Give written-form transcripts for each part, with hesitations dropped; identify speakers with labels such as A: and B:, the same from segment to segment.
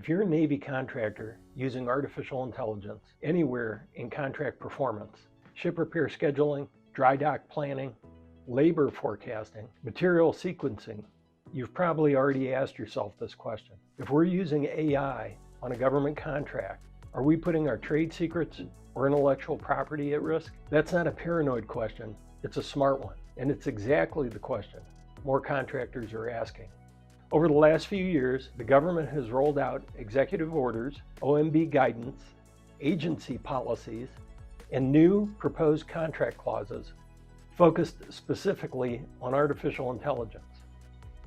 A: If you're a Navy contractor using artificial intelligence anywhere in contract performance, ship repair scheduling, dry dock planning, labor forecasting, material sequencing, you've probably already asked yourself this question. If we're using AI on a government contract, are we putting our trade secrets or intellectual property at risk? That's not a paranoid question, it's a smart one. And it's exactly the question more contractors are asking. Over the last few years, the government has rolled out executive orders, OMB guidance, agency policies, and new proposed contract clauses focused specifically on artificial intelligence.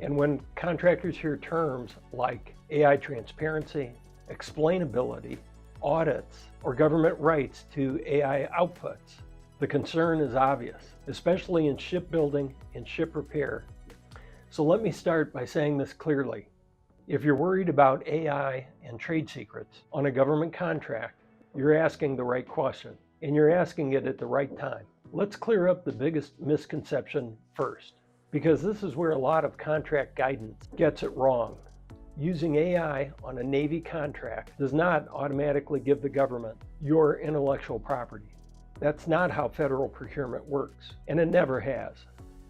A: And when contractors hear terms like AI transparency, explainability, audits, or government rights to AI outputs, the concern is obvious, especially in shipbuilding and ship repair. So let me start by saying this clearly. If you're worried about AI and trade secrets on a government contract, you're asking the right question, and you're asking it at the right time. Let's clear up the biggest misconception first, because this is where a lot of contract guidance gets it wrong. Using AI on a Navy contract does not automatically give the government your intellectual property. That's not how federal procurement works, and it never has.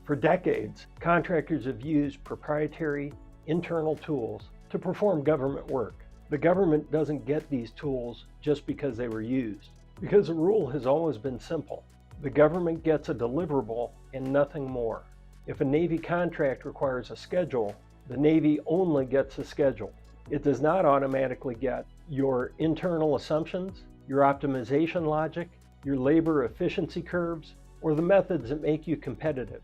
A: For decades, contractors have used proprietary internal tools to perform government work. The government doesn't get these tools just because they were used, because the rule has always been simple. The government gets a deliverable and nothing more. If a Navy contract requires a schedule, the Navy only gets a schedule. It does not automatically get your internal assumptions, your optimization logic, your labor efficiency curves, or the methods that make you competitive.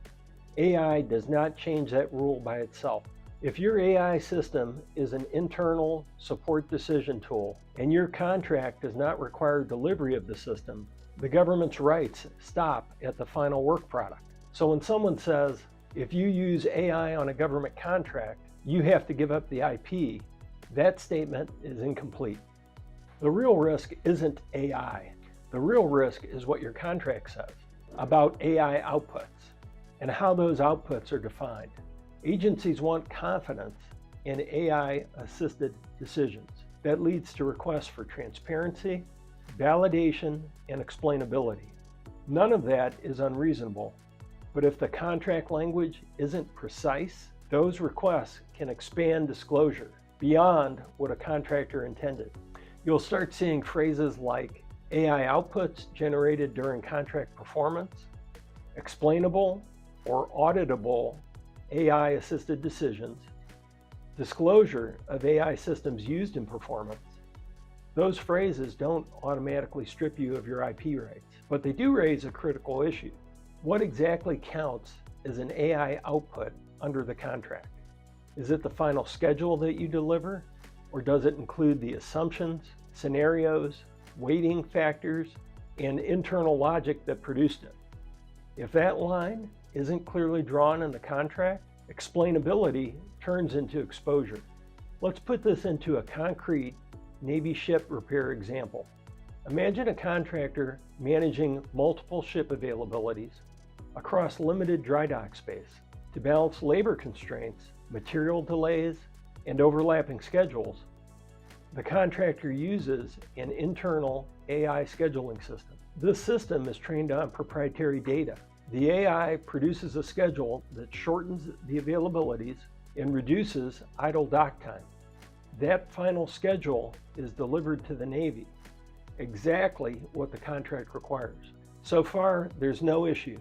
A: AI does not change that rule by itself. If your AI system is an internal support decision tool and your contract does not require delivery of the system, the government's rights stop at the final work product. So when someone says, if you use AI on a government contract, you have to give up the IP, that statement is incomplete. The real risk isn't AI. The real risk is what your contract says about AI outputs and how those outputs are defined. Agencies want confidence in AI-assisted decisions. That leads to requests for transparency, validation, and explainability. None of that is unreasonable, but if the contract language isn't precise, those requests can expand disclosure beyond what a contractor intended. You'll start seeing phrases like AI outputs generated during contract performance, explainable or auditable AI-assisted decisions, disclosure of AI systems used in performance. Those phrases don't automatically strip you of your IP rights, but they do raise a critical issue. What exactly counts as an AI output under the contract? Is it the final schedule that you deliver, or does it include the assumptions, scenarios, weighting factors, and internal logic that produced it? If that line isn't clearly drawn in the contract, explainability turns into exposure. Let's put this into a concrete Navy ship repair example. Imagine a contractor managing multiple ship availabilities across limited dry dock space to balance labor constraints, material delays, and overlapping schedules. The contractor uses an internal AI scheduling system. This system is trained on proprietary data. The AI produces a schedule that shortens the availabilities and reduces idle dock time. That final schedule is delivered to the Navy, exactly what the contract requires. So far, there's no issue.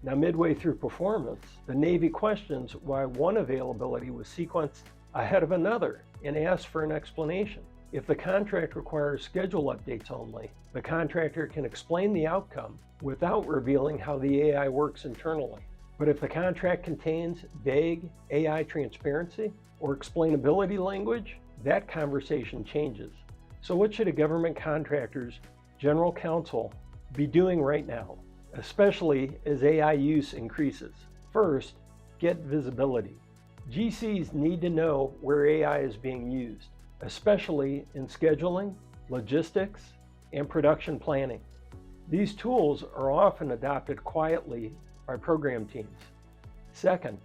A: Now, midway through performance, the Navy questions why one availability was sequenced ahead of another and asks for an explanation. If the contract requires schedule updates only, the contractor can explain the outcome without revealing how the AI works internally. But if the contract contains vague AI transparency or explainability language, that conversation changes. So what should a government contractor's general counsel be doing right now, especially as AI use increases? First, get visibility. GCs need to know where AI is being used, especially in scheduling, logistics, and production planning. These tools are often adopted quietly by program teams. Second,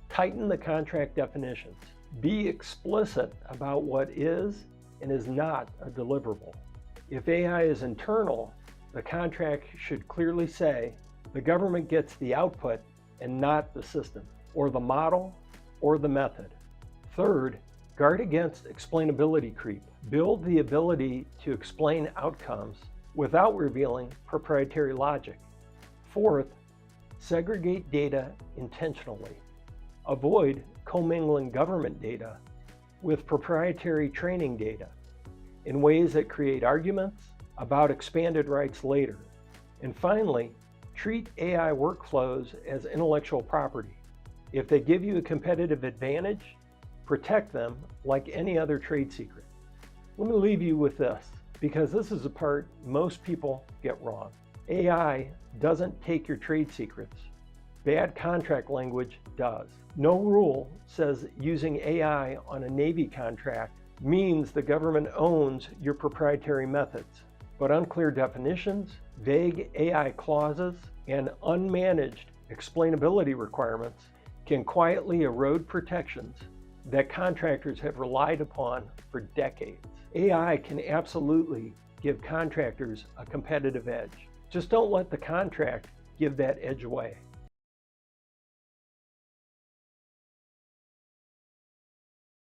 A: tighten the contract definitions. Be explicit about what is and is not a deliverable. If AI is internal, the contract should clearly say the government gets the output and not the system, or the model, or the method. Third, guard against explainability creep. Build the ability to explain outcomes without revealing proprietary logic. Fourth, segregate data intentionally. Avoid commingling government data with proprietary training data in ways that create arguments about expanded rights later. And finally, treat AI workflows as intellectual property. If they give you a competitive advantage, protect them like any other trade secret. Let me leave you with this, because this is the part most people get wrong. AI doesn't take your trade secrets. Bad contract language does. No rule says using AI on a Navy contract means the government owns your proprietary methods. But unclear definitions, vague AI clauses, and unmanaged explainability requirements can quietly erode protections that contractors have relied upon for decades. AI can absolutely give contractors a competitive edge. Just don't let the contract give that edge away.